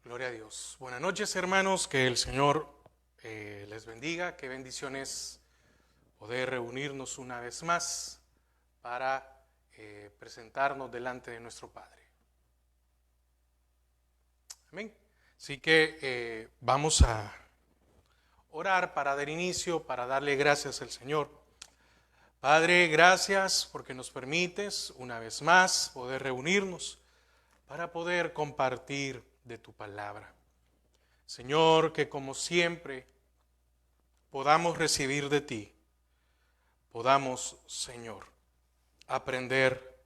Gloria a Dios. Buenas noches, hermanos, que el Señor les bendiga. Qué bendición es poder reunirnos una vez más para presentarnos delante de nuestro Padre. Amén. Así que vamos a orar para dar inicio, para darle gracias al Señor. Padre, gracias porque nos permites una vez más poder reunirnos para poder compartir de tu palabra. Señor, que como siempre podamos recibir de ti, podamos, Señor, aprender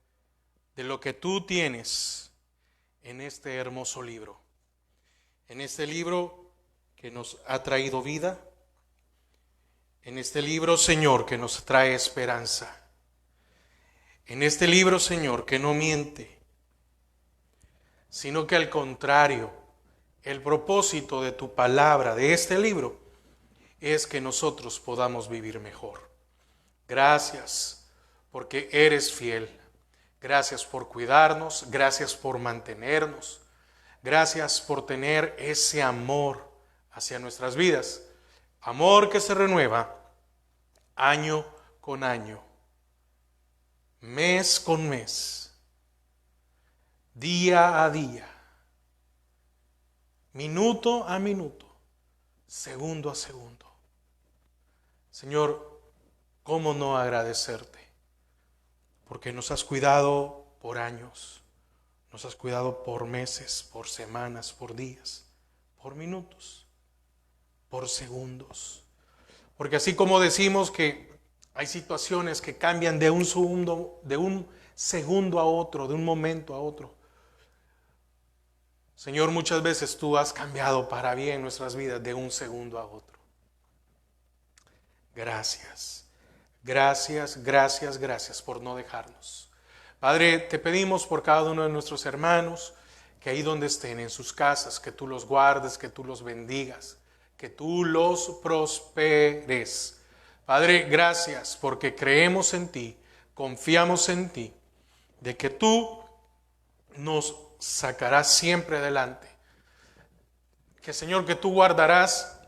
de lo que tú tienes en este hermoso libro, en este libro que nos ha traído vida, en este libro, Señor, que nos trae esperanza, en este libro, Señor, que no miente, sino que al contrario, el propósito de tu palabra, de este libro, es que nosotros podamos vivir mejor. Gracias porque eres fiel. Gracias por cuidarnos, gracias por mantenernos, gracias por tener ese amor hacia nuestras vidas. Amor que se renueva año con año, mes con mes, día a día, minuto a minuto, segundo a segundo. Señor, ¿cómo no agradecerte? Porque nos has cuidado por años, nos has cuidado por meses, por semanas, por días, por minutos, por segundos. Porque así como decimos que hay situaciones que cambian de un segundo a otro, de un momento a otro, Señor, muchas veces tú has cambiado para bien nuestras vidas de un segundo a otro. Gracias, gracias, gracias, gracias por no dejarnos. Padre, te pedimos por cada uno de nuestros hermanos, que ahí donde estén en sus casas, que tú los guardes, que tú los bendigas, que tú los prosperes. Padre, gracias porque creemos en ti, confiamos en ti, de que tú nos sacarás siempre adelante. Que Señor, que tú guardarás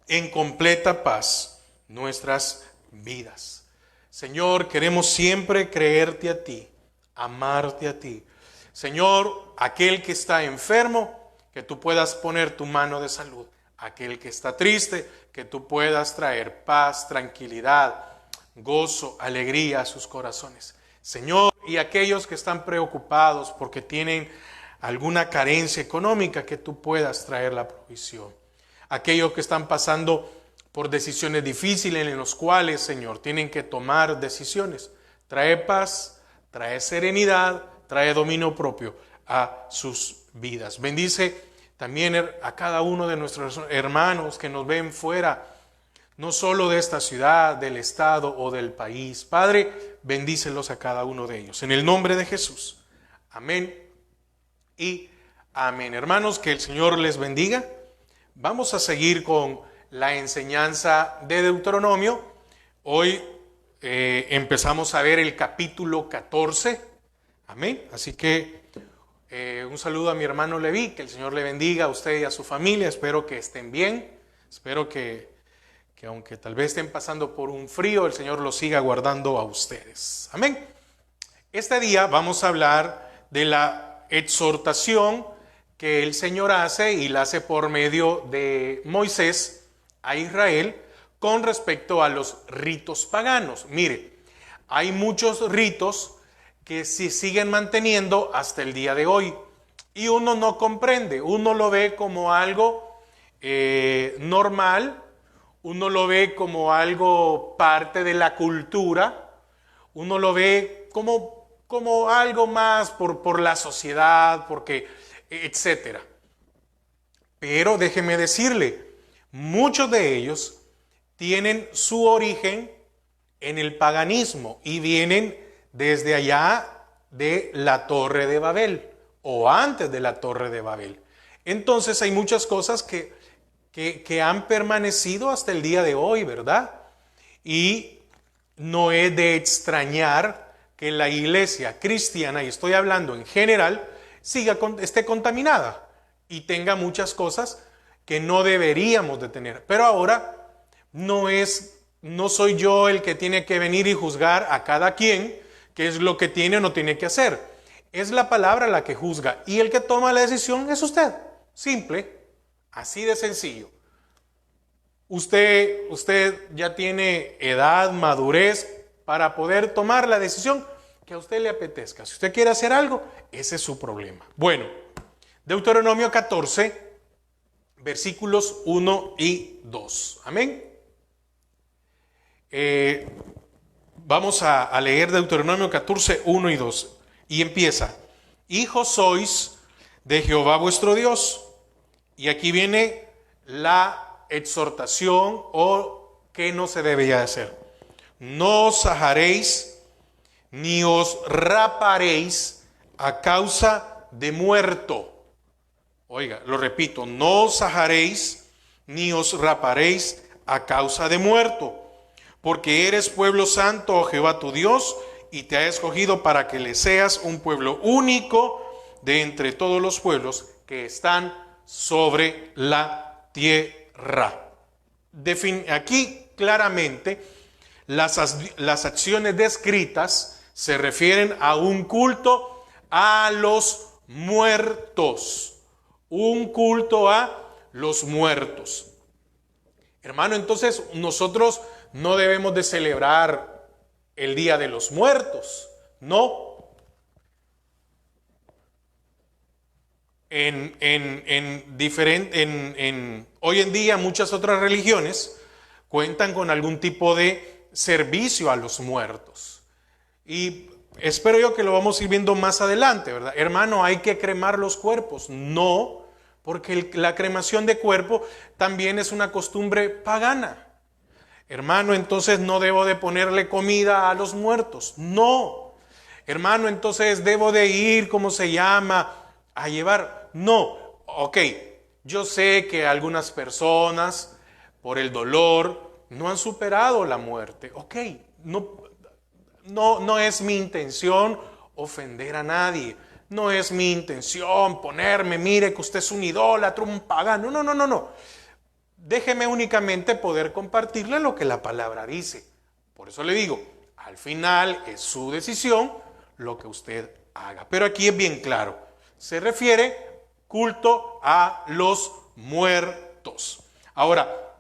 en completa paz nuestras vidas. Señor, queremos siempre creerte a ti, amarte a ti. Señor, aquel que está enfermo, que tú puedas poner tu mano de salud. Aquel que está triste, que tú puedas traer paz, tranquilidad, gozo, alegría a sus corazones. Señor, y aquellos que están preocupados porque tienen alguna carencia económica, que tú puedas traer la provisión. Aquellos que están pasando por decisiones difíciles en los cuales, Señor, tienen que tomar decisiones. Trae paz, trae serenidad, trae dominio propio a sus vidas. Bendice también a cada uno de nuestros hermanos que nos ven fuera, no solo de esta ciudad, del estado o del país. Padre, bendícelos a cada uno de ellos. En el nombre de Jesús. Amén y amén. Hermanos, que el Señor les bendiga. Vamos a seguir con la enseñanza de Deuteronomio. Hoy empezamos a ver el capítulo 14. Amén. Así que un saludo a mi hermano Leví, que el Señor le bendiga a usted y a su familia. Espero que estén bien. Espero que aunque tal vez estén pasando por un frío, el Señor los siga guardando a ustedes. Amén. Este día vamos a hablar de la exhortación que el Señor hace, y la hace por medio de Moisés a Israel con respecto a los ritos paganos. Mire, hay muchos ritos que se siguen manteniendo hasta el día de hoy y uno no comprende, uno lo ve como algo normal, uno lo ve como algo parte de la cultura, uno lo ve como algo más por la sociedad, porque etcétera. Pero déjeme decirle, muchos de ellos tienen su origen en el paganismo y vienen desde allá de la Torre de Babel o antes de la Torre de Babel. Entonces hay muchas cosas que han permanecido hasta el día de hoy, ¿verdad? Y no es de extrañar que la iglesia cristiana, y estoy hablando en general, esté contaminada. y tenga muchas cosas que no deberíamos de tener. Pero ahora no soy yo el que tiene que venir y juzgar a cada quien qué es lo que tiene o no tiene que hacer. Es la palabra la que juzga y el que toma la decisión es usted. Simple, así de sencillo. Usted ya tiene edad, madurez para poder tomar la decisión que a usted le apetezca. Si usted quiere hacer algo, ese es su problema. Bueno, Deuteronomio 14, versículos 1 y 2. Amén. Vamos a leer Deuteronomio 14, 1 y 2. Y empieza: hijos sois de Jehová vuestro Dios. Y aquí viene la exhortación o qué no se debe hacer. No os sajaréis ni os raparéis a causa de muerto. Oiga, lo repito, no os sajaréis ni os raparéis a causa de muerto, porque eres pueblo santo, oh Jehová tu Dios, y te ha escogido para que le seas un pueblo único de entre todos los pueblos que están sobre la tierra. Aquí claramente las acciones descritas se refieren a un culto a los muertos. Un culto a los muertos. Hermano, entonces nosotros no debemos de celebrar el Día de los Muertos, no. Hoy en día muchas otras religiones cuentan con algún tipo de servicio a los muertos. Y espero yo que lo vamos a ir viendo más adelante, ¿verdad? Hermano, hay que cremar los cuerpos. No, porque la cremación de cuerpo también es una costumbre pagana. Hermano, entonces no debo de ponerle comida a los muertos. No. Hermano, entonces debo de ir, ¿cómo se llama?, a llevar. No. Ok, yo sé que algunas personas por el dolor no han superado la muerte. Ok, no es mi intención ofender a nadie. No es mi intención ponerme, mire que usted es un idólatra, un pagano. No. Déjeme únicamente poder compartirle lo que la palabra dice. Por eso le digo, al final es su decisión lo que usted haga. Pero aquí es bien claro, se refiere culto a los muertos. Ahora,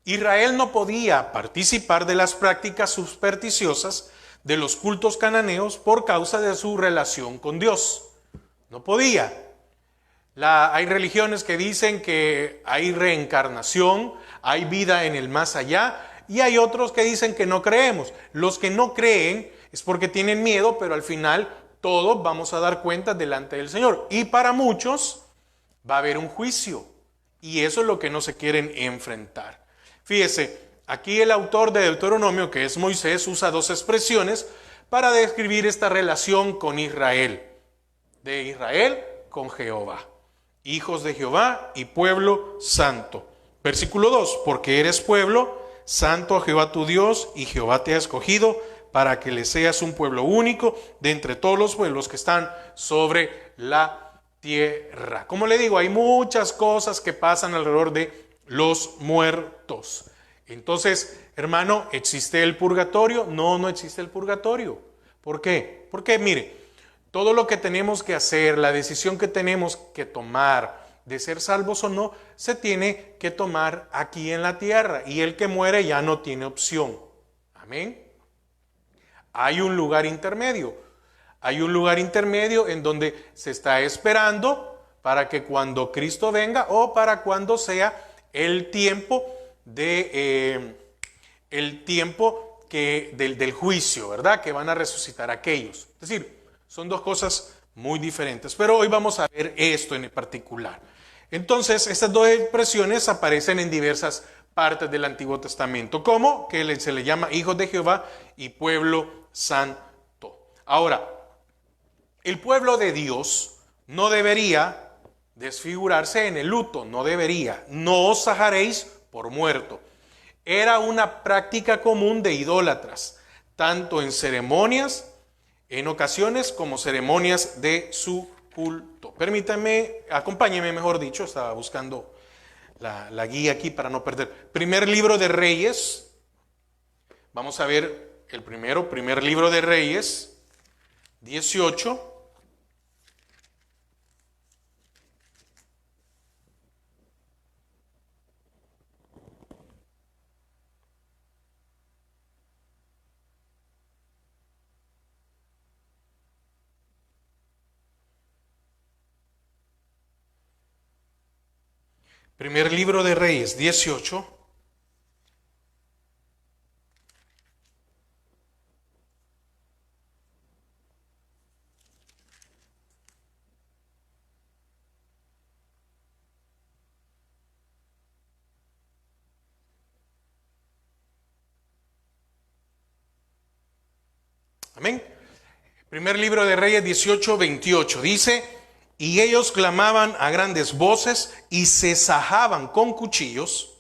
Israel no podía participar de las prácticas supersticiosas de los cultos cananeos por causa de su relación con Dios. No podía. Hay religiones que dicen que hay reencarnación, hay vida en el más allá, y hay otros que dicen que no creemos. Los que no creen es porque tienen miedo, pero al final todos vamos a dar cuenta delante del Señor. Y para muchos va a haber un juicio, y eso es lo que no se quieren enfrentar. Fíjese, aquí el autor de Deuteronomio, que es Moisés, usa dos expresiones para describir esta relación con Israel. De Israel con Jehová. Hijos de Jehová y pueblo santo. Versículo 2, porque eres pueblo santo a Jehová tu Dios, y Jehová te ha escogido para que le seas un pueblo único de entre todos los pueblos que están sobre la tierra. Como le digo, hay muchas cosas que pasan alrededor de los muertos. Entonces, hermano, ¿existe el purgatorio? No existe el purgatorio. ¿Por qué? Porque mire, todo lo que tenemos que hacer, la decisión que tenemos que tomar de ser salvos o no, se tiene que tomar aquí en la tierra, y el que muere ya no tiene opción. Amén. Hay un lugar intermedio. Hay un lugar intermedio en donde se está esperando para que cuando Cristo venga, o para cuando sea el tiempo del juicio, ¿verdad? Que van a resucitar aquellos. Es decir, son dos cosas muy diferentes, pero hoy vamos a ver esto en particular. Entonces, estas dos expresiones aparecen en diversas partes del Antiguo Testamento, como que se le llama hijos de Jehová y pueblo santo. Ahora, el pueblo de Dios no debería desfigurarse en el luto, no debería. No os sajaréis por muerto. Era una práctica común de idólatras, tanto en ceremonias, en ocasiones, como ceremonias de su culto. todo. Permítanme, acompáñenme, mejor dicho, estaba buscando la guía aquí para no perder. Primer libro de Reyes. Vamos a ver el primer libro de Reyes, 18. Primer libro de Reyes, 18. Amén. Primer libro de Reyes 18, 28. Dice, y ellos clamaban a grandes voces y se sajaban con cuchillos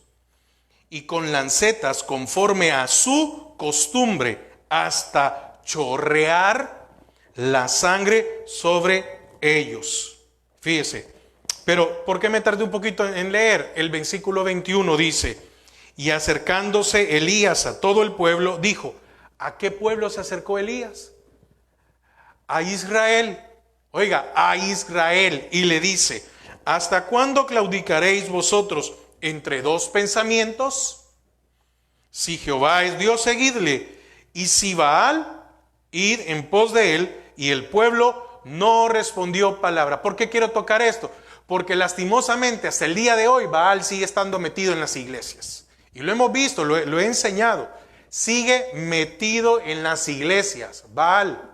y con lancetas conforme a su costumbre hasta chorrear la sangre sobre ellos. Fíjese, pero ¿por qué me tardé un poquito en leer? El versículo 21 dice, y acercándose Elías a todo el pueblo, dijo, ¿a qué pueblo se acercó Elías? A Israel. Oiga, a Israel. Y le dice, ¿hasta cuándo claudicaréis vosotros entre dos pensamientos? Si Jehová es Dios, seguidle. Y si Baal, id en pos de él. Y el pueblo no respondió palabra. ¿Por qué quiero tocar esto? Porque lastimosamente hasta el día de hoy Baal sigue estando metido en las iglesias. Y lo hemos visto, lo he enseñado. Sigue metido en las iglesias, Baal.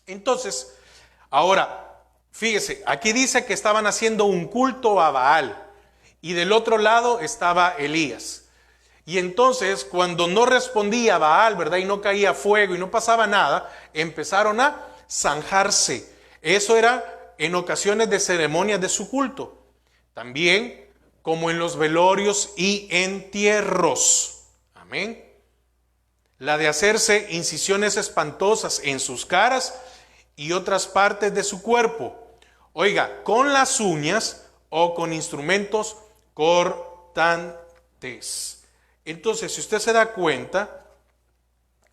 Entonces, ahora, fíjese, aquí dice que estaban haciendo un culto a Baal. Y del otro lado estaba Elías. Y entonces, cuando no respondía Baal, ¿verdad? Y no caía fuego y no pasaba nada, empezaron a zanjarse. Eso era en ocasiones de ceremonias de su culto. También como en los velorios y entierros. Amén. La de hacerse incisiones espantosas en sus caras y otras partes de su cuerpo. Oiga, con las uñas o con instrumentos cortantes. Entonces, si usted se da cuenta,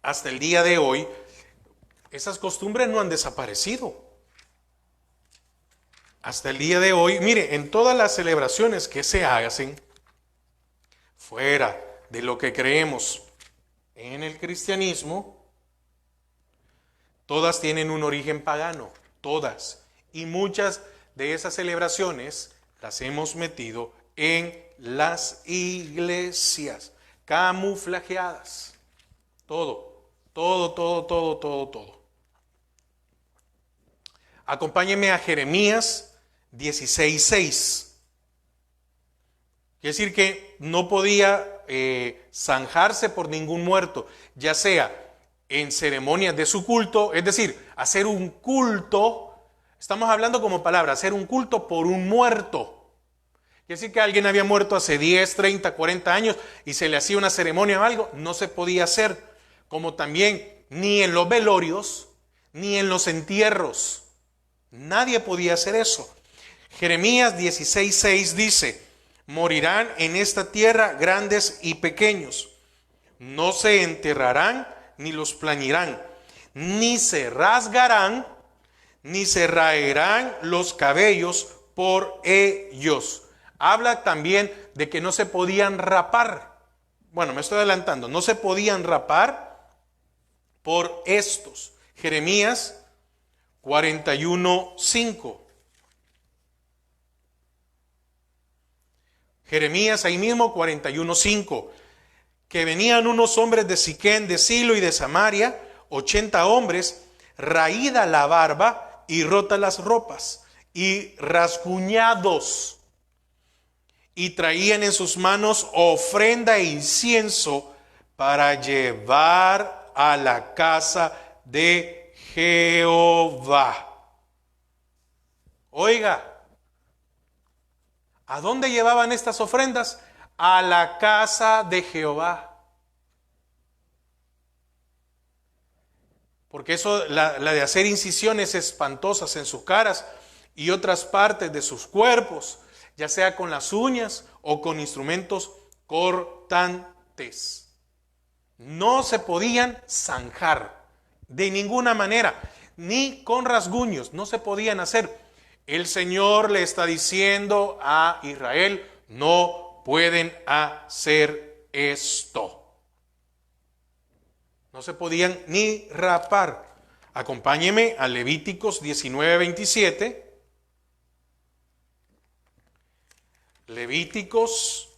hasta el día de hoy, esas costumbres no han desaparecido. Hasta el día de hoy, mire, en todas las celebraciones que se hacen, fuera de lo que creemos en el cristianismo, todas tienen un origen pagano, todas. Y muchas de esas celebraciones las hemos metido en las iglesias, camuflajeadas. Todo. Acompáñenme a Jeremías 16:6. Quiere decir que no podía zanjarse por ningún muerto, ya sea en ceremonias de su culto, es decir, hacer un culto, estamos hablando como palabra, hacer un culto por un muerto. Quiere decir que alguien había muerto hace 10, 30, 40 años y se le hacía una ceremonia o algo, no se podía hacer, como también ni en los velorios, ni en los entierros. Nadie podía hacer eso. Jeremías 16:6 dice, morirán en esta tierra grandes y pequeños, no se enterrarán ni los plañirán, ni se rasgarán, ni se raerán los cabellos por ellos. Habla también de que no se podían rapar. Bueno, me estoy adelantando, no se podían rapar por estos. Jeremías 41:5. Jeremías ahí mismo 41:5. Que venían unos hombres de Siquén, de Silo y de Samaria, 80 hombres, raída la barba y rota las ropas, y rasguñados, y traían en sus manos ofrenda e incienso para llevar a la casa de Jehová. Oiga, ¿a dónde llevaban estas ofrendas? A la casa de Jehová. Porque eso, la de hacer incisiones espantosas en sus caras y otras partes de sus cuerpos, ya sea con las uñas o con instrumentos cortantes. No se podían zanjar de ninguna manera, ni con rasguños, no se podían hacer. El Señor le está diciendo a Israel, no pueden hacer esto. No se podían ni rapar. Acompáñeme a Levíticos 19:27. Levíticos.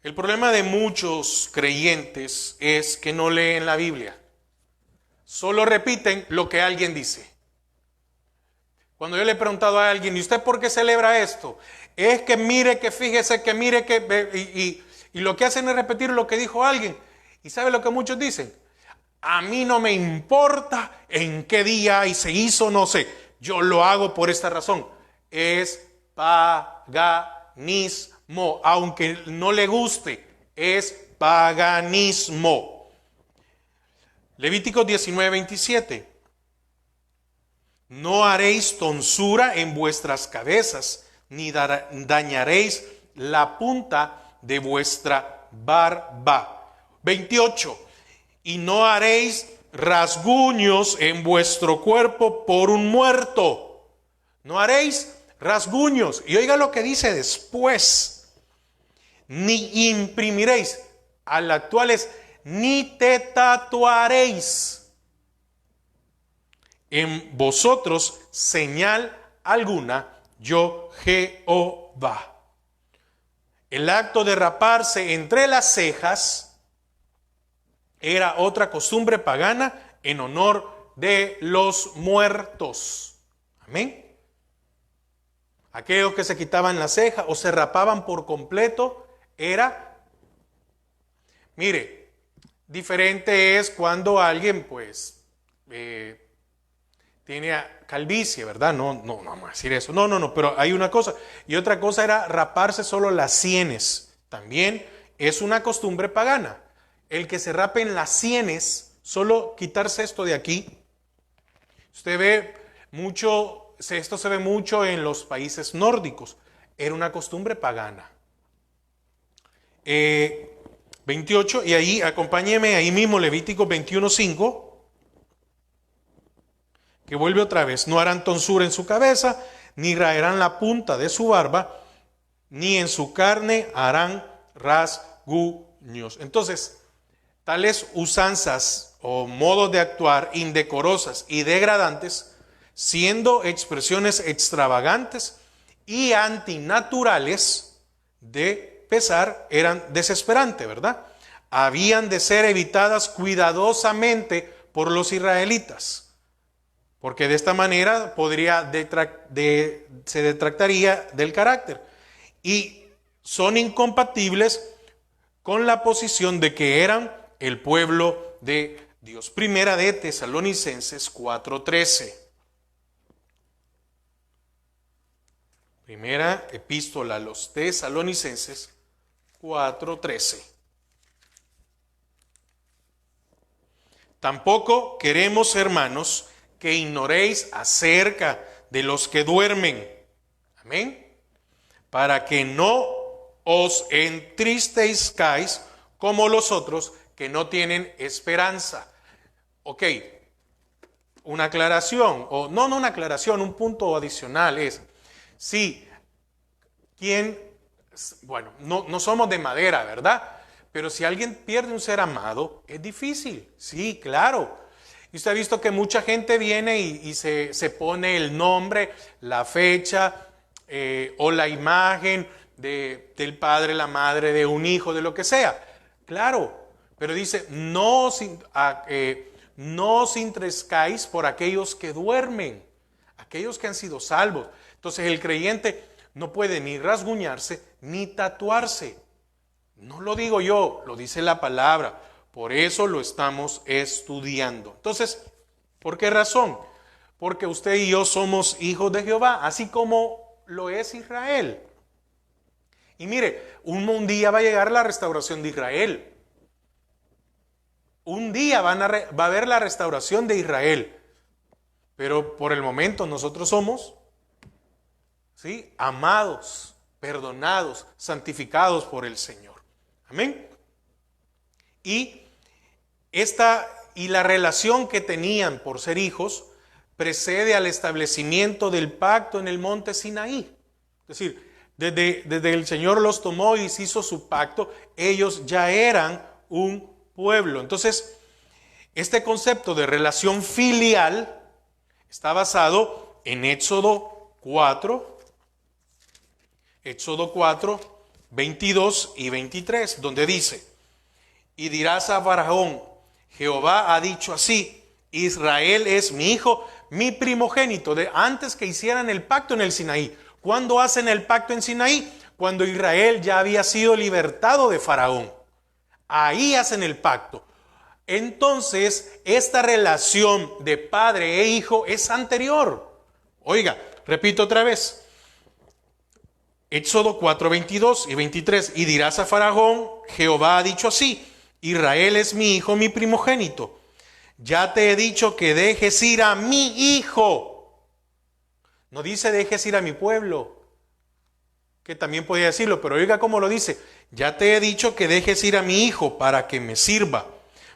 El problema de muchos creyentes es que no leen la Biblia. Solo repiten lo que alguien dice. Cuando yo le he preguntado a alguien, ¿y usted por qué celebra esto? Es que mire, que fíjese, que mire, que... Y lo que hacen es repetir lo que dijo alguien. ¿Y sabe lo que muchos dicen? A mí no me importa en qué día y se hizo, no sé. Yo lo hago por esta razón. Es paganismo. Aunque no le guste, es paganismo. Levítico 19:27. No haréis tonsura en vuestras cabezas, ni dañaréis la punta de vuestra barba. 28. Y no haréis rasguños en vuestro cuerpo por un muerto. No haréis rasguños. Y oiga lo que dice después. Ni imprimiréis. Al actual es, ni te tatuaréis en vosotros señal alguna, yo Jehová. El acto de raparse entre las cejas era otra costumbre pagana en honor de los muertos. Amén. Aquellos que se quitaban la ceja o se rapaban por completo era, mire, diferente es cuando alguien pues tiene calvicie, ¿verdad? No vamos a decir eso. No, pero hay una cosa. Y otra cosa era raparse solo las sienes. También es una costumbre pagana. El que se rapen las sienes, solo quitarse esto de aquí. Usted ve mucho, esto se ve mucho en los países nórdicos. Era una costumbre pagana. 28, y ahí, acompáñeme ahí mismo, Levítico 21:5. Que vuelve otra vez, no harán tonsura en su cabeza, ni raerán la punta de su barba, ni en su carne harán rasguños. Entonces, tales usanzas o modos de actuar indecorosas y degradantes, siendo expresiones extravagantes y antinaturales de pesar, eran desesperantes, ¿verdad? Habían de ser evitadas cuidadosamente por los israelitas. Porque de esta manera se detractaría del carácter. Y son incompatibles con la posición de que eran el pueblo de Dios. Primera de Tesalonicenses 4:13. Primera epístola a los Tesalonicenses 4:13. Tampoco queremos, hermanos, que ignoréis acerca de los que duermen. Amén. Para que no os entristezcáis como los otros que no tienen esperanza. Ok, una aclaración, o no una aclaración, un punto adicional es, sí, no somos de madera, ¿verdad? Pero si alguien pierde un ser amado, es difícil, sí, claro. Y usted ha visto que mucha gente viene y se pone el nombre, la fecha o la imagen del padre, la madre, de un hijo, de lo que sea. Claro, pero dice, no os entristezcáis por aquellos que duermen, aquellos que han sido salvos. Entonces el creyente no puede ni rasguñarse ni tatuarse. No lo digo yo, lo dice la palabra. Por eso lo estamos estudiando. Entonces, ¿por qué razón? Porque usted y yo somos hijos de Jehová, así como lo es Israel. Y mire, un día va a llegar la restauración de Israel. Un día va a haber la restauración de Israel. pero por el momento nosotros somos, ¿sí?, amados, perdonados, santificados por el Señor. Amén. Y la relación que tenían por ser hijos precede al establecimiento del pacto en el monte Sinaí. Es decir, desde el Señor los tomó y se hizo su pacto, ellos ya eran un pueblo. Entonces, este concepto de relación filial está basado en Éxodo 4, 22 y 23, donde dice: y dirás a Faraón, Jehová ha dicho así, Israel es mi hijo, mi primogénito. Antes que hicieran el pacto en el Sinaí. ¿Cuándo hacen el pacto en Sinaí? Cuando Israel ya había sido libertado de Faraón. Ahí hacen el pacto. Entonces, esta relación de padre e hijo es anterior. Oiga, repito otra vez. Éxodo 4, 22 y 23. Y dirás a Faraón, Jehová ha dicho así, Israel es mi hijo, mi primogénito. Ya te he dicho que dejes ir a mi hijo. No dice dejes ir a mi pueblo, que también podía decirlo, pero oiga cómo lo dice. Ya te he dicho que dejes ir a mi hijo para que me sirva,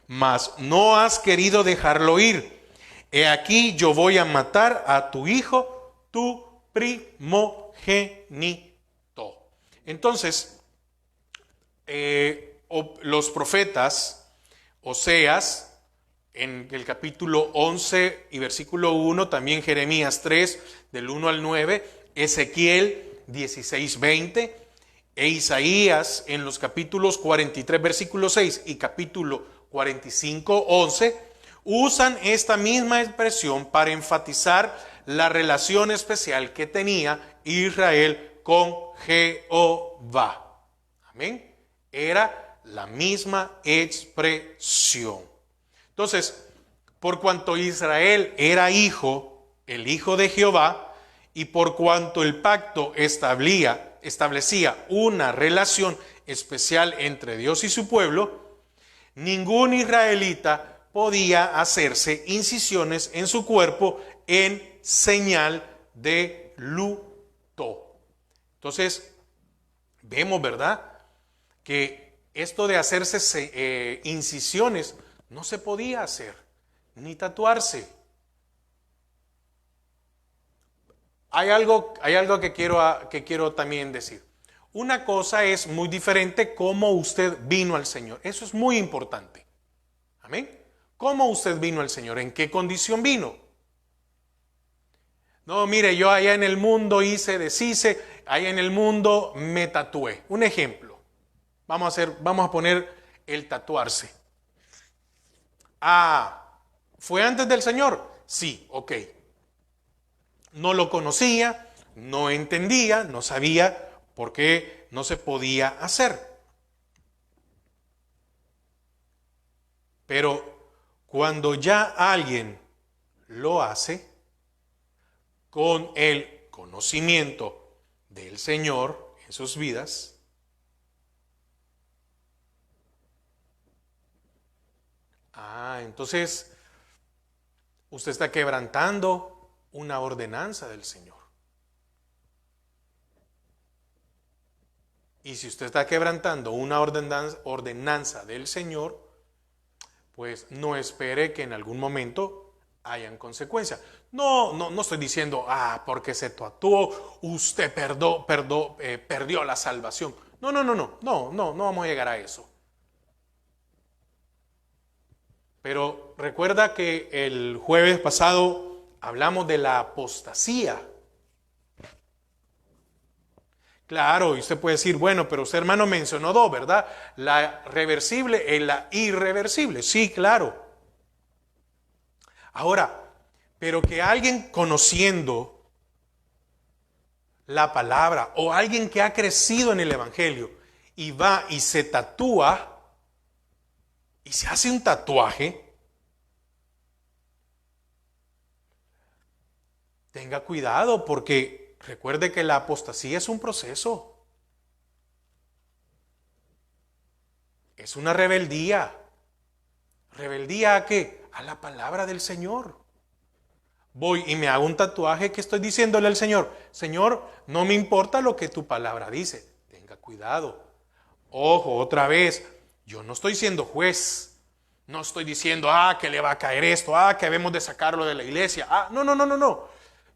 mas no has querido dejarlo ir. He aquí yo voy a matar a tu hijo, tu primogénito. Entonces, los profetas, Oseas, en el capítulo 11 y versículo 1, también Jeremías 3, del 1 al 9, Ezequiel 16, 20, e Isaías en los capítulos 43, versículo 6 y capítulo 45, 11, usan esta misma expresión para enfatizar la relación especial que tenía Israel con Jehová. Amén. Era la misma expresión. Entonces, por cuanto Israel era hijo, el hijo de Jehová, y por cuanto el pacto establecía una relación especial entre Dios y su pueblo, ningún israelita podía hacerse incisiones en su cuerpo en señal de luto. Entonces, vemos, ¿verdad?, que esto de hacerse incisiones no se podía hacer, ni tatuarse. Hay algo que quiero también decir. Una cosa es muy diferente cómo usted vino al Señor. Eso es muy importante. Amén. ¿Cómo usted vino al Señor? ¿En qué condición vino? No, mire, yo allá en el mundo deshice, allá en el mundo me tatué. Un ejemplo. Vamos a poner el tatuarse. Ah, ¿fue antes del Señor? Sí, ok. No lo conocía, no entendía, no sabía por qué no se podía hacer. Pero cuando ya alguien lo hace con el conocimiento del Señor en sus vidas, entonces usted está quebrantando una ordenanza del Señor. Y si usted está quebrantando una ordenanza del Señor, pues no espere que en algún momento hayan consecuencias. No estoy diciendo, porque se tatuó, usted perdió la salvación. No vamos a llegar a eso. Pero recuerda que el jueves pasado hablamos de la apostasía. Claro, y usted puede decir, bueno, pero usted, hermano, mencionó dos, ¿verdad? La reversible y la irreversible. Sí, claro. Ahora, pero que alguien conociendo la palabra o alguien que ha crecido en el Evangelio y va y se tatúa y se hace un tatuaje, tenga cuidado porque recuerde que la apostasía es un proceso. Es una rebeldía. ¿Rebeldía a qué? A la palabra del Señor. voy y me hago un tatuaje, que estoy diciéndole al Señor, Señor, no me importa lo que tu palabra dice, tenga cuidado. Ojo, otra vez, yo no estoy siendo juez, no estoy diciendo, que le va a caer esto, que debemos de sacarlo de la iglesia, no.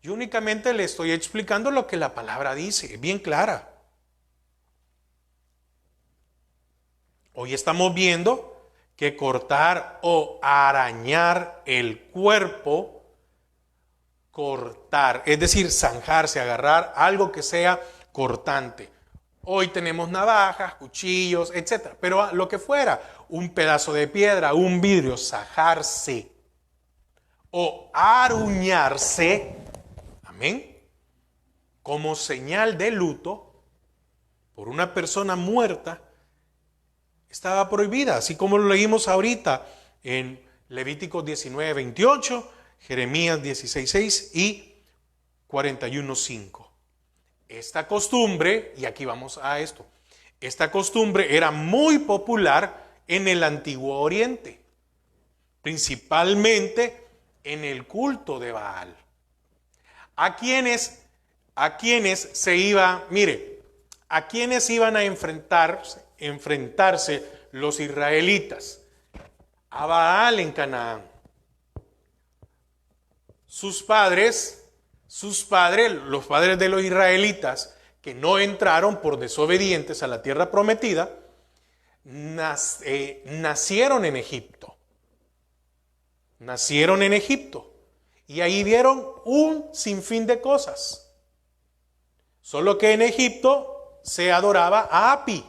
Yo únicamente le estoy explicando lo que la palabra dice, es bien clara. Hoy estamos viendo que cortar o arañar el cuerpo, cortar, es decir, zanjarse, agarrar algo que sea cortante. Hoy tenemos navajas, cuchillos, etc. Pero lo que fuera, un pedazo de piedra, un vidrio, sajarse o aruñarse, amén, como señal de luto por una persona muerta, estaba prohibida, así como lo leímos ahorita en Levíticos 19:28, Jeremías 16:6 y 41:5. Esta costumbre, y aquí vamos a esto, esta costumbre era muy popular en el Antiguo Oriente, principalmente en el culto de Baal. ¿A quienes se iba, mire, a quienes iban a enfrentarse los israelitas? A Baal en Canaán. Los padres, los padres de los israelitas que no entraron por desobedientes a la tierra prometida, nacieron en Egipto. Nacieron en Egipto. Y ahí vieron un sinfín de cosas. Solo que en Egipto se adoraba a Api.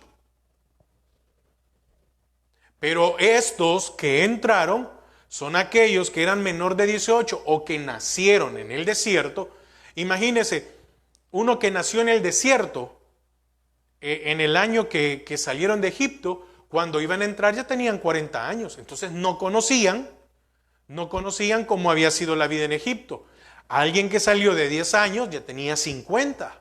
Pero estos que entraron son aquellos que eran menor de 18 o que nacieron en el desierto. Imagínense, uno que nació en el desierto, en el año que salieron de Egipto, cuando iban a entrar ya tenían 40 años. Entonces no conocían cómo había sido la vida en Egipto. Alguien que salió de 10 años ya tenía 50.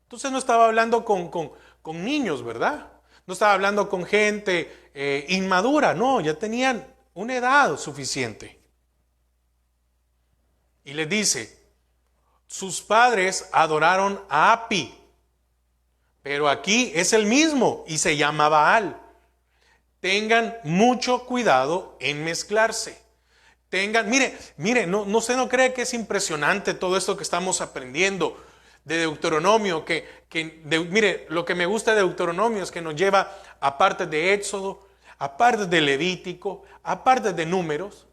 Entonces no estaba hablando con niños, ¿verdad? No estaba hablando con gente inmadura, no, ya tenían una edad suficiente. Y les dice, sus padres adoraron a Api, pero aquí es el mismo y se llama Baal. Tengan mucho cuidado en mezclarse. Mire, no cree que es impresionante todo esto que estamos aprendiendo de Deuteronomio, mire, lo que me gusta de Deuteronomio es que nos lleva a partes de Éxodo, a partes de Levítico, a partes de Números.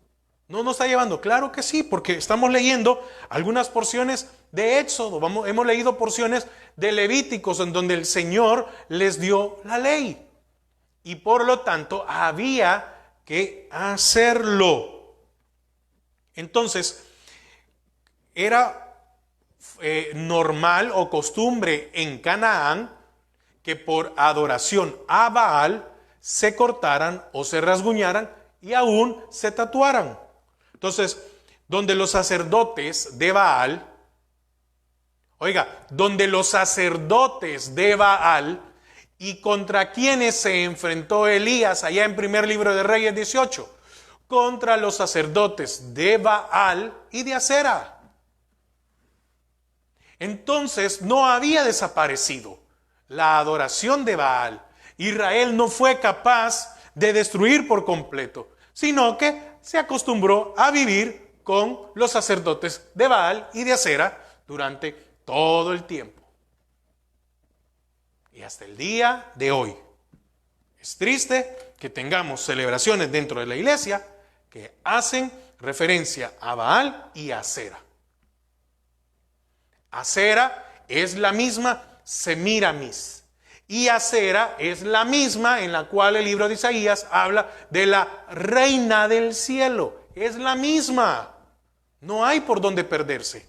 ¿No nos está llevando? Claro que sí, porque estamos leyendo algunas porciones de Éxodo, hemos leído porciones de Levíticos en donde el Señor les dio la ley. Y por lo tanto había que hacerlo. Entonces, era normal o costumbre en Canaán que por adoración a Baal se cortaran o se rasguñaran y aún se tatuaran. Entonces, donde los sacerdotes de Baal, y contra quienes se enfrentó Elías allá en primer libro de Reyes 18, contra los sacerdotes de Baal y de Acera. Entonces no había desaparecido la adoración de Baal. Israel no fue capaz de destruir por completo, sino que se acostumbró a vivir con los sacerdotes de Baal y de Acera durante todo el tiempo. Y hasta el día de hoy. Es triste que tengamos celebraciones dentro de la iglesia que hacen referencia a Baal y a Acera. Acera es la misma Semiramis. Y Acera es la misma en la cual el libro de Isaías habla de la reina del cielo. Es la misma. No hay por dónde perderse.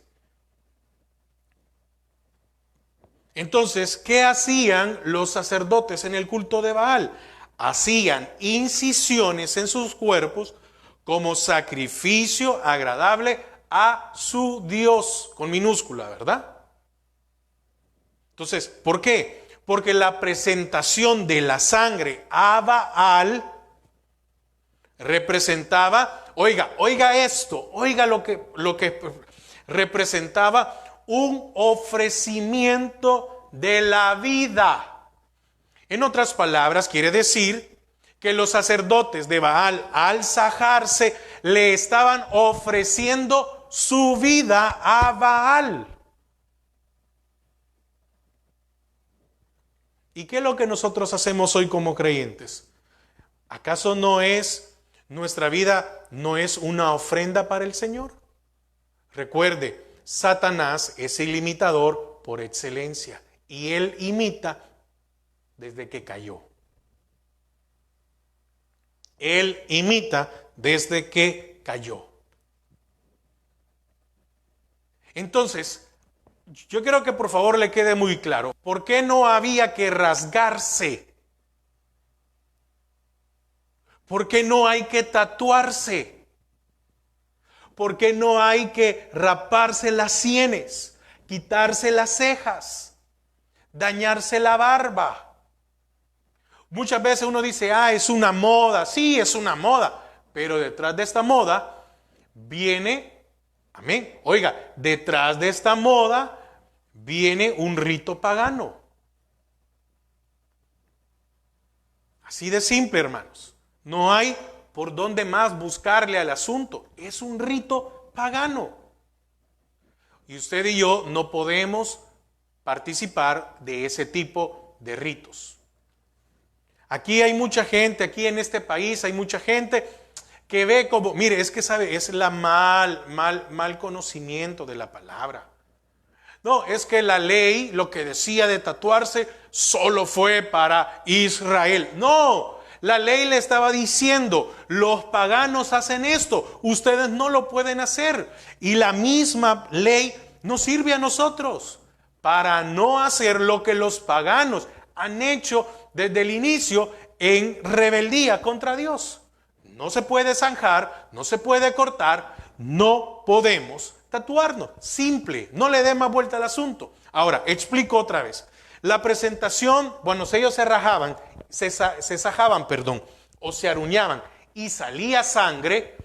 Entonces, ¿qué hacían los sacerdotes en el culto de Baal? Hacían incisiones en sus cuerpos como sacrificio agradable a su Dios, con minúscula, ¿verdad? Entonces, ¿por qué? Porque la presentación de la sangre a Baal representaba Oiga esto, oiga lo que representaba un ofrecimiento de la vida. En otras palabras, quiere decir que los sacerdotes de Baal, al sajarse, le estaban ofreciendo su vida a Baal. ¿Y qué es lo que nosotros hacemos hoy como creyentes? ¿Acaso nuestra vida no es una ofrenda para el Señor? Recuerde, Satanás es el imitador por excelencia y él imita desde que cayó. Él imita desde que cayó. Entonces, yo quiero que por favor le quede muy claro, ¿por qué no había que rasgarse? ¿Por qué no hay que tatuarse? ¿Por qué no hay que raparse las sienes, quitarse las cejas, dañarse la barba? Muchas veces uno dice, es una moda. Sí, es una moda, pero detrás de esta moda viene, amén, oiga, detrás de esta moda viene un rito pagano. Así de simple, hermanos. No hay por dónde más buscarle al asunto. Es un rito pagano. Y usted y yo no podemos participar de ese tipo de ritos. Aquí hay mucha gente, aquí en este país hay mucha gente que ve como, mire, es que sabe, es la mal conocimiento de la palabra. No, es que la ley, lo que decía de tatuarse, solo fue para Israel. No, la ley le estaba diciendo, los paganos hacen esto, ustedes no lo pueden hacer. Y la misma ley nos sirve a nosotros para no hacer lo que los paganos han hecho desde el inicio en rebeldía contra Dios. No se puede zanjar, no se puede cortar, no podemos tatuarnos. Simple, no le dé más vuelta al asunto. Ahora, explico otra vez. La presentación, bueno, ellos se sajaban, o se aruñaban y salía sangre,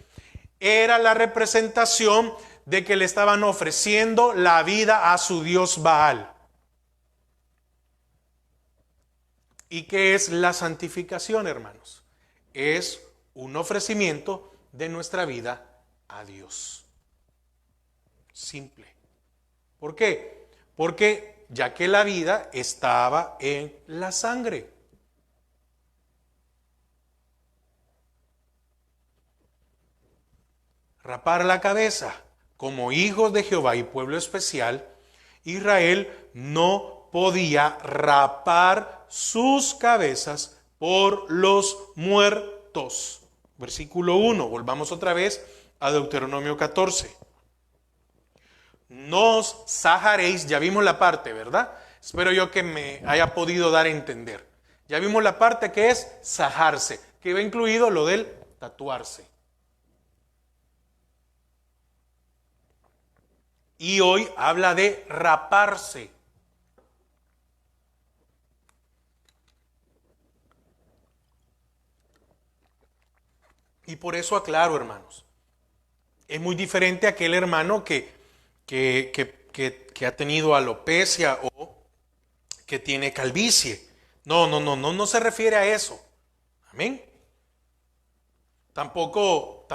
era la representación de que le estaban ofreciendo la vida a su dios Baal. ¿Y qué es la santificación, hermanos? Es un ofrecimiento de nuestra vida a Dios. Simple. ¿Por qué? Porque ya que la vida estaba en la sangre. Rapar la cabeza. Como hijos de Jehová y pueblo especial, Israel no podía rapar sus cabezas por los muertos. Versículo 1, volvamos otra vez a Deuteronomio 14. No os sajaréis, ya vimos la parte, ¿verdad? Espero yo que me haya podido dar a entender. Ya vimos la parte que es sajarse, que va incluido lo del tatuarse. Y hoy habla de raparse. Y por eso aclaro, hermanos, es muy diferente a aquel hermano que ha tenido alopecia o que tiene calvicie. No se refiere a eso. Amén. Tampoco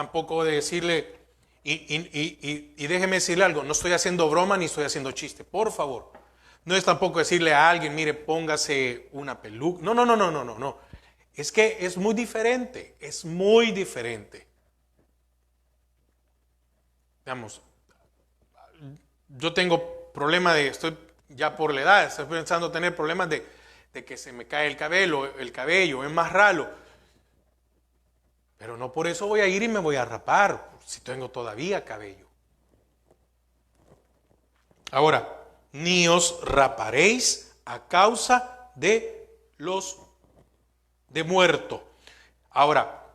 de decirle, y déjeme decirle algo, no estoy haciendo broma ni estoy haciendo chiste, por favor. No es tampoco decirle a alguien, mire, póngase una peluca. No. Es que es muy diferente, Digamos, yo tengo problemas estoy ya por la edad, estoy pensando tener problemas de que se me cae el cabello es más ralo. Pero no por eso voy a ir y me voy a rapar, si tengo todavía cabello. Ahora, ni os raparéis a causa de muerto. Ahora,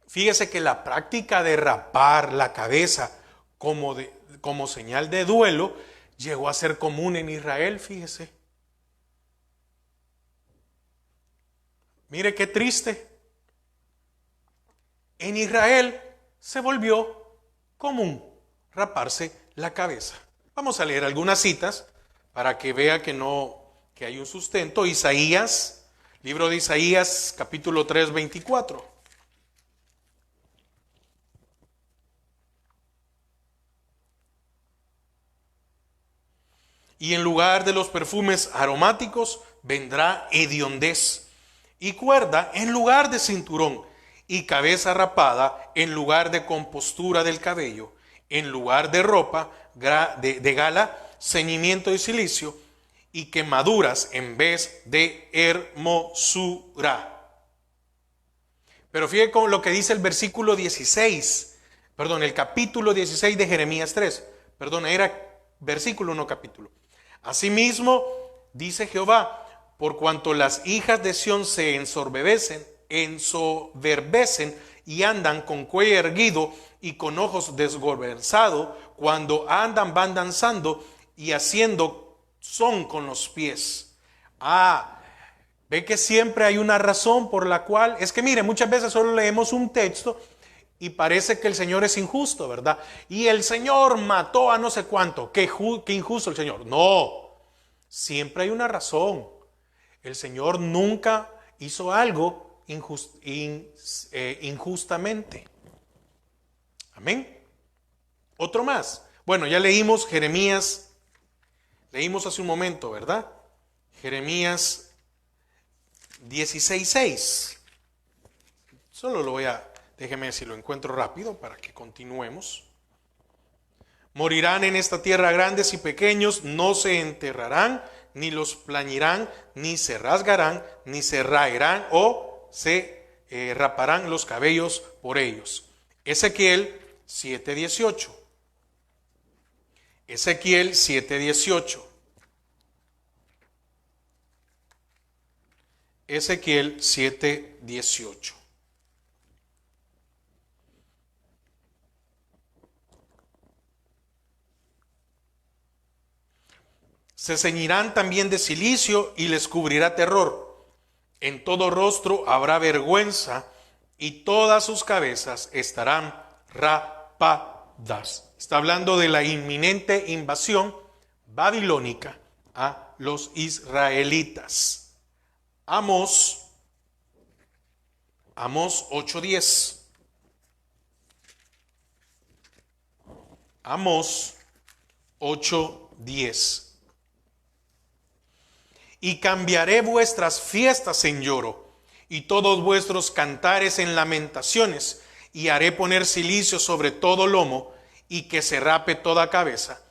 fíjese que la práctica de rapar la cabeza como señal de duelo llegó a ser común en Israel, fíjese. Mire qué triste. En Israel se volvió común raparse la cabeza. Vamos a leer algunas citas para que vea que hay un sustento. Isaías, libro de Isaías, capítulo 3, 24. Y en lugar de los perfumes aromáticos vendrá hediondez, y cuerda en lugar de cinturón, y cabeza rapada en lugar de compostura del cabello, en lugar de ropa de gala, ceñimiento de silicio, y quemaduras en vez de hermosura. Pero fíjate con lo que dice el versículo 16, el capítulo 16 de Jeremías 3. Era versículo, no capítulo. Asimismo, dice Jehová, por cuanto las hijas de Sión se ensoberbecen y andan con cuello erguido y con ojos desgobernzados, cuando andan van danzando y haciendo son con los pies. Ve que siempre hay una razón por la cual, es que mire, muchas veces solo leemos un texto y parece que el Señor es injusto, ¿verdad? Y el Señor mató a no sé cuánto, qué injusto el Señor. No, siempre hay una razón. El Señor nunca hizo algo injustamente. Amén. Otro más. Bueno, ya leímos Jeremías, leímos hace un momento, ¿verdad? Jeremías 16:6. Déjeme ver si lo encuentro rápido para que continuemos. Morirán en esta tierra grandes y pequeños, no se enterrarán, ni los plañirán, ni se rasgarán, ni se raerán o se raparán los cabellos por ellos. Ezequiel 7:18. Ezequiel 7:18. Ezequiel 7:18. Se ceñirán también de cilicio y les cubrirá terror. En todo rostro habrá vergüenza y todas sus cabezas estarán rapadas. Está hablando de la inminente invasión babilónica a los israelitas. Amós 8:10. Amós 8:10. Y cambiaré vuestras fiestas en lloro, y todos vuestros cantares en lamentaciones, y haré poner cilicio sobre todo lomo, y que se rape toda cabeza,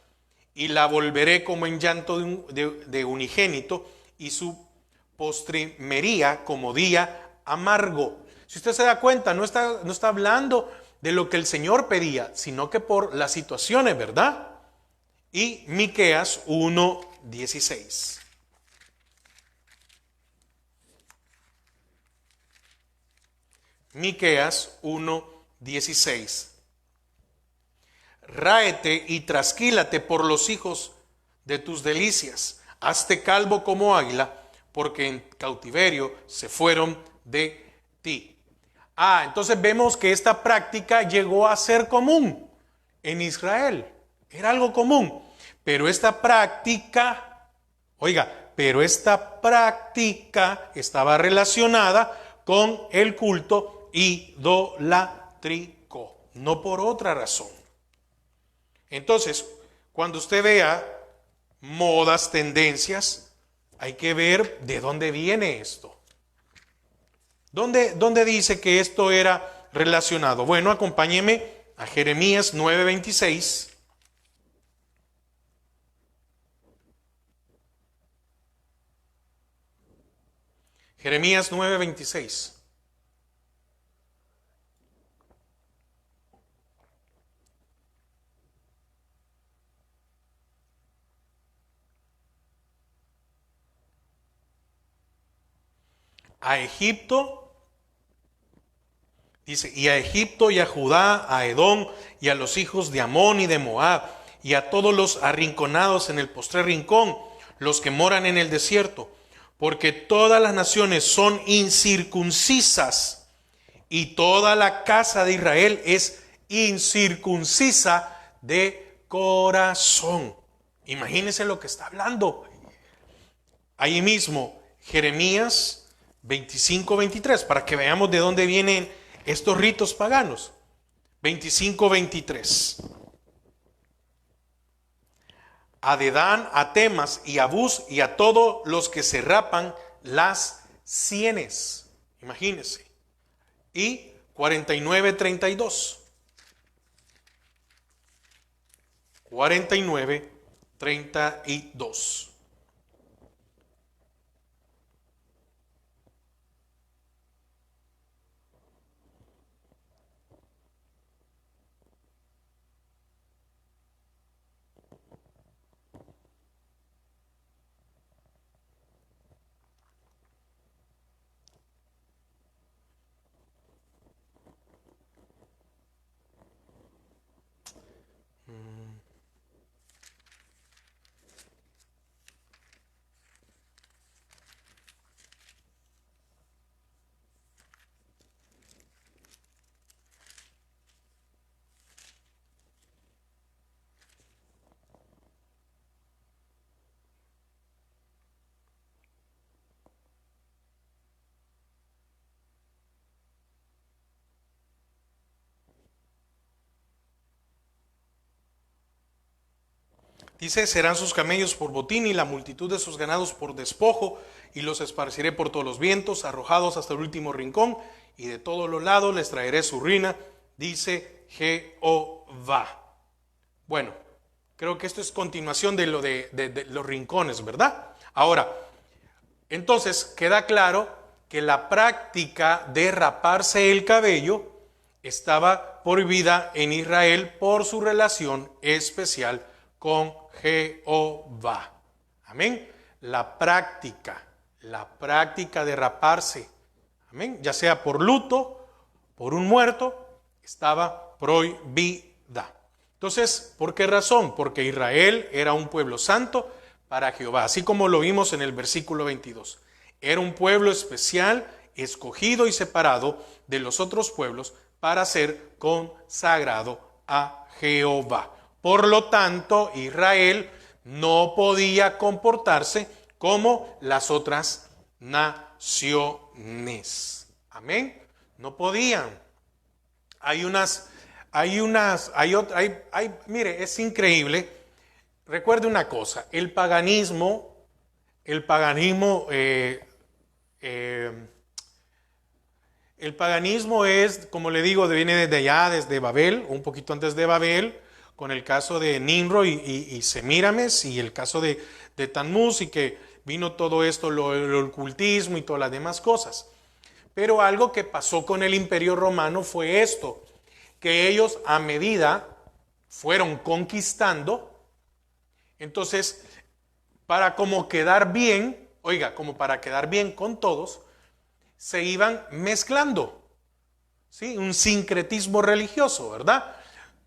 y la volveré como en llanto de unigénito, y su postrimería como día amargo. Si usted se da cuenta, no está hablando de lo que el Señor pedía, sino que por las situaciones, ¿verdad? Y Miqueas 1:16. Miqueas 1:16. Ráete y trasquílate por los hijos de tus delicias. Hazte calvo como águila, porque en cautiverio se fueron de ti. Entonces vemos que esta práctica llegó a ser común en Israel. Era algo común. Pero esta práctica estaba relacionada con el culto idolátrico, no por otra razón. Entonces, cuando usted vea modas, tendencias, hay que ver de dónde viene esto. ¿Dónde dice que esto era relacionado? Bueno, acompáñeme a Jeremías 9:26. Jeremías 9:26. A Egipto, dice, y a Egipto y a Judá, a Edom y a los hijos de Amón y de Moab, y a todos los arrinconados en el postrer rincón, los que moran en el desierto, porque todas las naciones son incircuncisas, y toda la casa de Israel es incircuncisa de corazón. Imagínense lo que está hablando. Ahí mismo, Jeremías 25:23, para que veamos de dónde vienen estos ritos paganos. 25:23. A Dedán, a Temas y a Bus y a todos los que se rapan las sienes. Imagínense. Y 49:32. 49:32. Dice, serán sus camellos por botín y la multitud de sus ganados por despojo, y los esparciré por todos los vientos, arrojados hasta el último rincón, y de todos los lados les traeré su ruina, dice Jehová. Bueno, creo que esto es continuación de lo de los rincones, ¿verdad? Ahora, entonces queda claro que la práctica de raparse el cabello estaba prohibida en Israel por su relación especial con Jehová. Amén. La práctica de raparse, amén, ya sea por luto, por un muerto, estaba prohibida. Entonces, ¿por qué razón? Porque Israel era un pueblo santo para Jehová, así como lo vimos en el versículo 22. Era un pueblo especial, escogido y separado de los otros pueblos para ser consagrado a Jehová. Por lo tanto, Israel no podía comportarse como las otras naciones. Amén. No podían. Mire, es increíble. Recuerde una cosa, el paganismo el paganismo es, como le digo, viene desde allá, desde Babel, un poquito antes de Babel, con el caso de Nimrod y Semíramis, y el caso de Tammuz, y que vino todo esto, el ocultismo y todas las demás cosas. Pero algo que pasó con el Imperio Romano fue esto, que ellos a medida fueron conquistando, entonces, para como quedar bien, como para quedar bien con todos, se iban mezclando, ¿sí? Un sincretismo religioso, ¿verdad?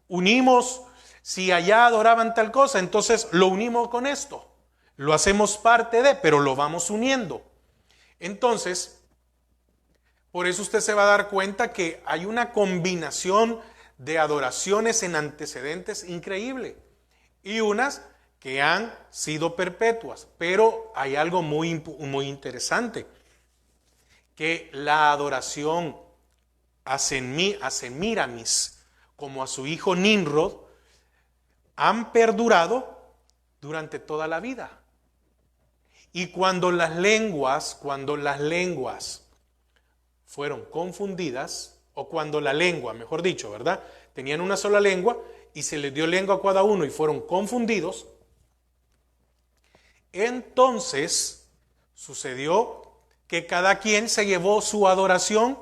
Unimos, si allá adoraban tal cosa, entonces lo unimos con esto. Lo hacemos parte de, pero lo vamos uniendo. Entonces, por eso usted se va a dar cuenta que hay una combinación de adoraciones en antecedentes increíble. Y unas que han sido perpetuas. Pero hay algo muy interesante. Que la adoración a Semíramis como a su hijo Nimrod han perdurado durante toda la vida. Y cuando las lenguas fueron confundidas, o cuando la lengua, mejor dicho, ¿verdad? Tenían una sola lengua y se les dio lengua a cada uno y fueron confundidos, entonces sucedió que cada quien se llevó su adoración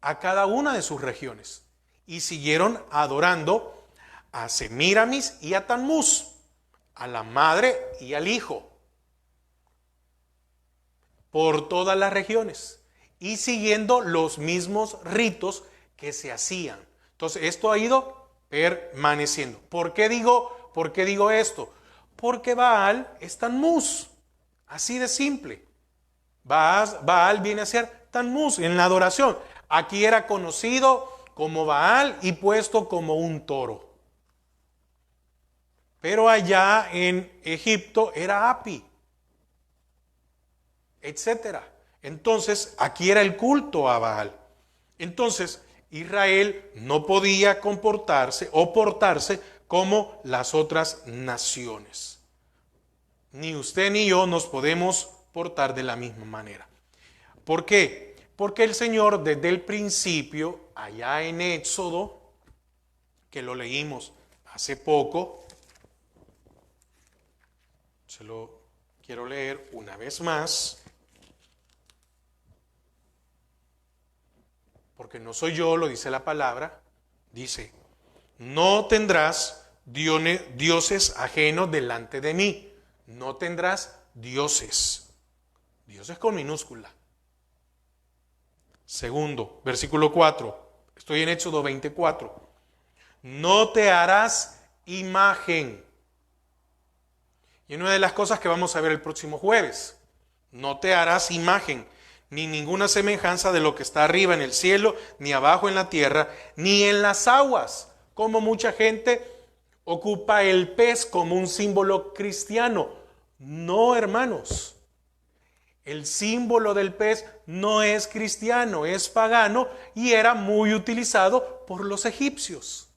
a cada una de sus regiones y siguieron adorando a Semíramis y a Tammuz, a la madre y al hijo, por todas las regiones y siguiendo los mismos ritos que se hacían. Entonces esto ha ido permaneciendo. ¿Por qué digo esto? Porque Baal es Tammuz, así de simple. Baal viene a ser Tammuz en la adoración. Aquí era conocido como Baal y puesto como un toro. Pero allá en Egipto era Api, etcétera. Entonces, aquí era el culto a Baal. Entonces, Israel no podía comportarse o portarse como las otras naciones. Ni usted ni yo nos podemos portar de la misma manera. ¿Por qué? Porque el Señor desde el principio, allá en Éxodo, que lo leímos hace poco, se lo quiero leer una vez más, porque no soy yo, lo dice la palabra, dice, no tendrás dioses ajenos delante de mí, no tendrás dioses con minúscula. Segundo, versículo 4, estoy en Éxodo 24, no te harás imagen. Y una de las cosas que vamos a ver el próximo jueves, no te harás imagen, ni ninguna semejanza de lo que está arriba en el cielo, ni abajo en la tierra, ni en las aguas, como mucha gente ocupa el pez como un símbolo cristiano. No, hermanos, el símbolo del pez no es cristiano, es pagano y era muy utilizado por los egipcios.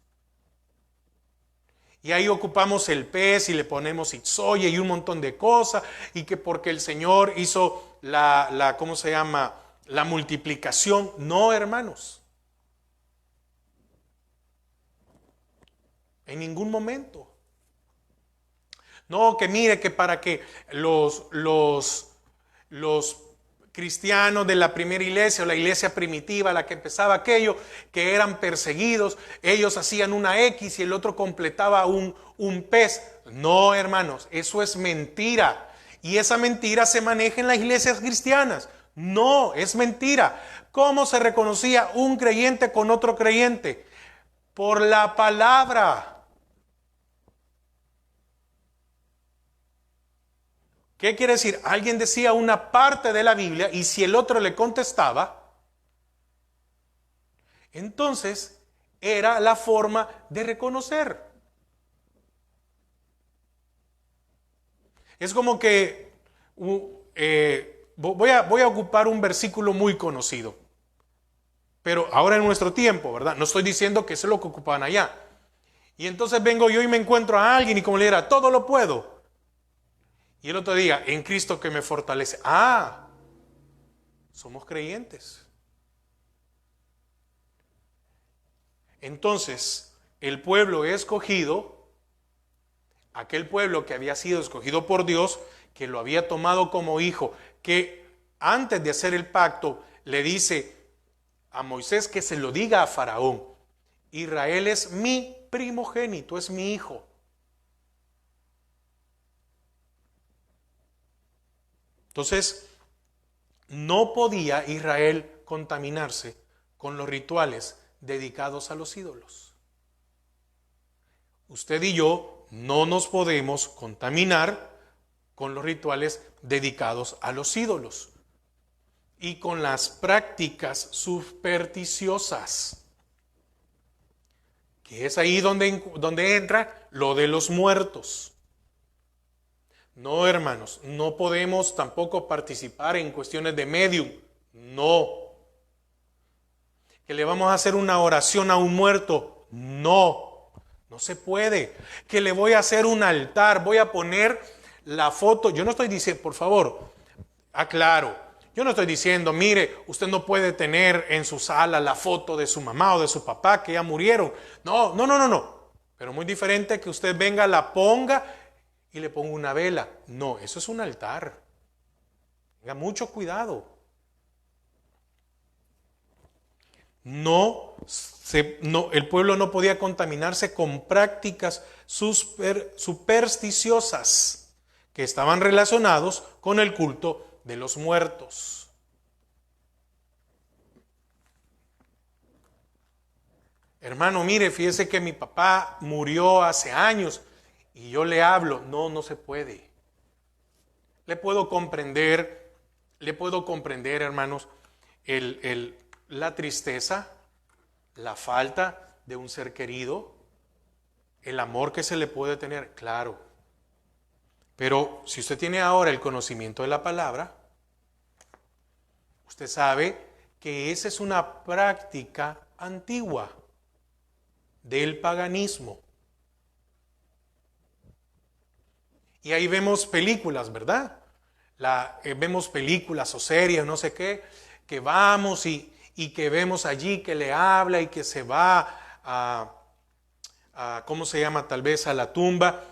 Y ahí ocupamos el pez y le ponemos itzoya y un montón de cosas, y que porque el Señor hizo ¿cómo se llama? La multiplicación. No, hermanos. En ningún momento. No, que mire que para que los cristianos de la primera iglesia o la iglesia primitiva, la que empezaba aquello, que eran perseguidos, ellos hacían una X y el otro completaba un pez. No, hermanos, eso es mentira. Y esa mentira se maneja en las iglesias cristianas. No, es mentira. ¿Cómo se reconocía un creyente con otro creyente? Por la palabra. ¿Qué quiere decir? Alguien decía una parte de la Biblia y si el otro le contestaba, entonces era la forma de reconocer. Es como que voy a ocupar un versículo muy conocido, pero ahora en nuestro tiempo, ¿verdad? No estoy diciendo que eso es lo que ocupaban allá. Y entonces vengo yo y me encuentro a alguien y como le diera, todo lo puedo. Y el otro día, en Cristo que me fortalece. Ah, somos creyentes. Entonces, el pueblo escogido, aquel pueblo que había sido escogido por Dios, que lo había tomado como hijo, que antes de hacer el pacto le dice a Moisés que se lo diga a Faraón, Israel es mi primogénito, es mi hijo. Entonces, no podía Israel contaminarse con los rituales dedicados a los ídolos. Usted y yo no nos podemos contaminar con los rituales dedicados a los ídolos y con las prácticas supersticiosas, que es ahí donde entra lo de los muertos. No, hermanos, no podemos tampoco participar en cuestiones de medium. No. ¿Que le vamos a hacer una oración a un muerto? No, no se puede. ¿Que le voy a hacer un altar? Voy a poner la foto. Yo no estoy diciendo, por favor, aclaro. Yo no estoy diciendo, mire, usted no puede tener en su sala la foto de su mamá o de su papá que ya murieron. No. Pero muy diferente que usted venga, la ponga y le ponga una vela. No, eso es un altar. Tenga mucho cuidado. El pueblo no podía contaminarse con prácticas supersticiosas que estaban relacionados con el culto de los muertos. Hermano, mire, fíjese que mi papá murió hace años y yo le hablo. No se puede. Le puedo comprender, hermanos, la tristeza, la falta de un ser querido, el amor que se le puede tener, claro. Pero si usted tiene ahora el conocimiento de la palabra, usted sabe que esa es una práctica antigua del paganismo. Y ahí vemos películas, ¿verdad? Vemos películas o series, no sé qué, que vamos y que vemos allí que le habla y que se va ¿cómo se llama? Tal vez a la tumba.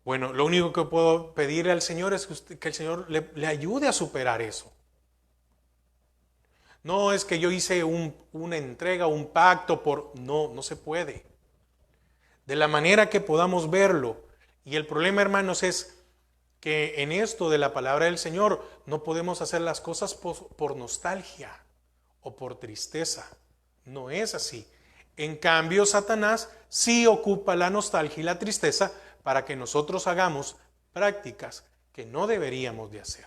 Bueno, lo único que puedo pedirle al Señor es que el Señor le ayude a superar eso. No es que yo hice una entrega, un pacto no se puede. De la manera que podamos verlo. Y el problema, hermanos, es que en esto de la palabra del Señor no podemos hacer las cosas por nostalgia o por tristeza. No es así. En cambio, Satanás sí ocupa la nostalgia y la tristeza para que nosotros hagamos prácticas que no deberíamos de hacer.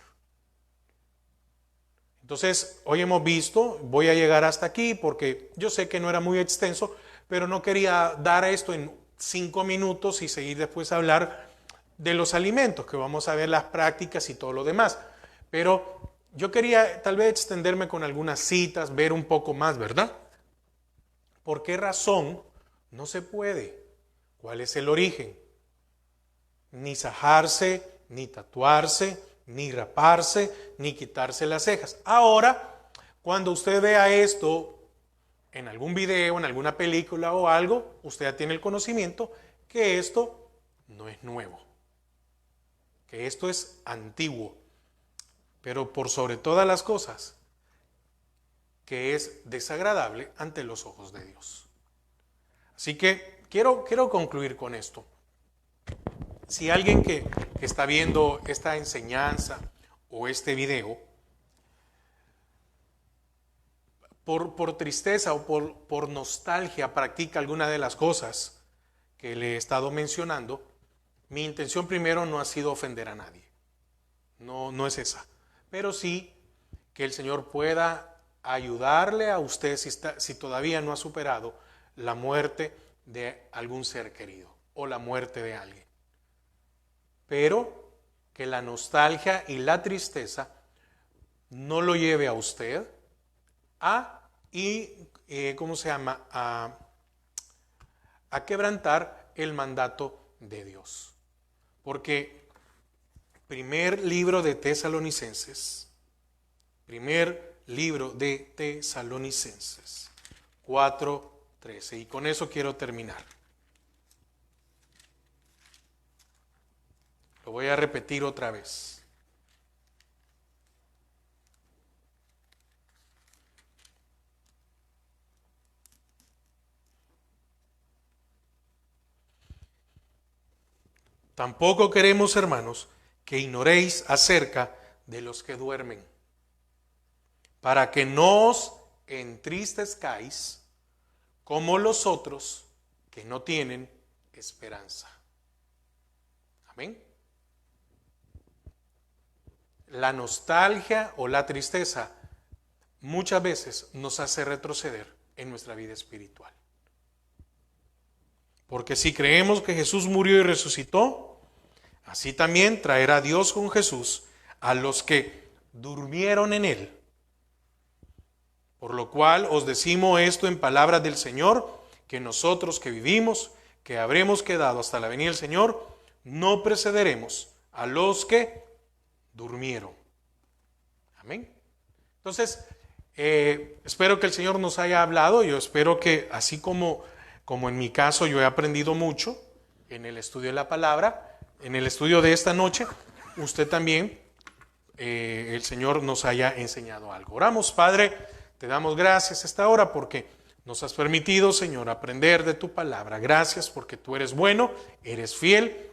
Entonces, hoy hemos visto, voy a llegar hasta aquí porque yo sé que no era muy extenso, pero no quería dar esto en 5 minutos y seguir después a hablar de los alimentos, que vamos a ver las prácticas y todo lo demás. Pero yo quería tal vez extenderme con algunas citas, ver un poco más, ¿verdad? ¿Por qué razón no se puede? ¿Cuál es el origen? Ni sajarse, ni tatuarse, ni raparse, ni quitarse las cejas. Ahora, cuando usted vea esto en algún video, en alguna película o algo, usted ya tiene el conocimiento que esto no es nuevo, que esto es antiguo, pero por sobre todas las cosas, que es desagradable ante los ojos de Dios. Así que quiero concluir con esto. Si alguien que está viendo esta enseñanza o este video, por tristeza o por nostalgia practica alguna de las cosas que le he estado mencionando, mi intención primero no ha sido ofender a nadie. No es esa. Pero sí que el Señor pueda ayudarle a usted si todavía no ha superado la muerte de algún ser querido o la muerte de alguien. Pero que la nostalgia y la tristeza no lo lleve a usted a quebrantar el mandato de Dios. Porque primer libro de Tesalonicenses 4:13, y con eso quiero terminar. Lo voy a repetir otra vez. Tampoco queremos, hermanos, que ignoréis acerca de los que duermen, para que no os entristezcáis como los otros que no tienen esperanza. Amén. La nostalgia o la tristeza muchas veces nos hace retroceder en nuestra vida espiritual. Porque si creemos que Jesús murió y resucitó, así también traerá Dios con Jesús a los que durmieron en él. Por lo cual os decimos esto en palabras del Señor, que nosotros que vivimos, que habremos quedado hasta la venida del Señor, no precederemos a los que durmieron. Amén. Entonces, espero que el Señor nos haya hablado. Yo espero que así como en mi caso yo he aprendido mucho en el estudio de la palabra, en el estudio de esta noche, usted también, el Señor nos haya enseñado algo. Oramos. Padre, te damos gracias a esta hora porque nos has permitido, Señor, aprender de tu palabra. Gracias porque tú eres bueno, eres fiel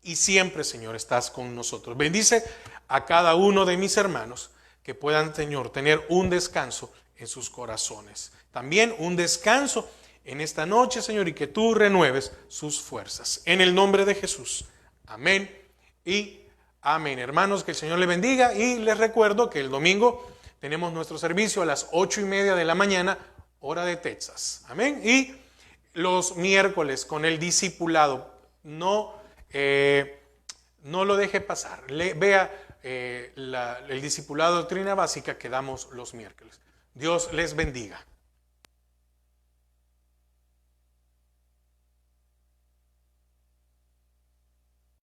y siempre, Señor, estás con nosotros. Bendice a cada uno de mis hermanos que puedan, Señor, tener un descanso en sus corazones. También un descanso en esta noche, Señor, y que tú renueves sus fuerzas. En el nombre de Jesús. Amén y amén. Hermanos, que el Señor les bendiga y les recuerdo que el domingo tenemos nuestro servicio a las 8:30 de la mañana, hora de Texas. Amén. Y los miércoles con el discipulado, no lo deje pasar. Vea el discipulado de doctrina básica que damos los miércoles. Dios les bendiga.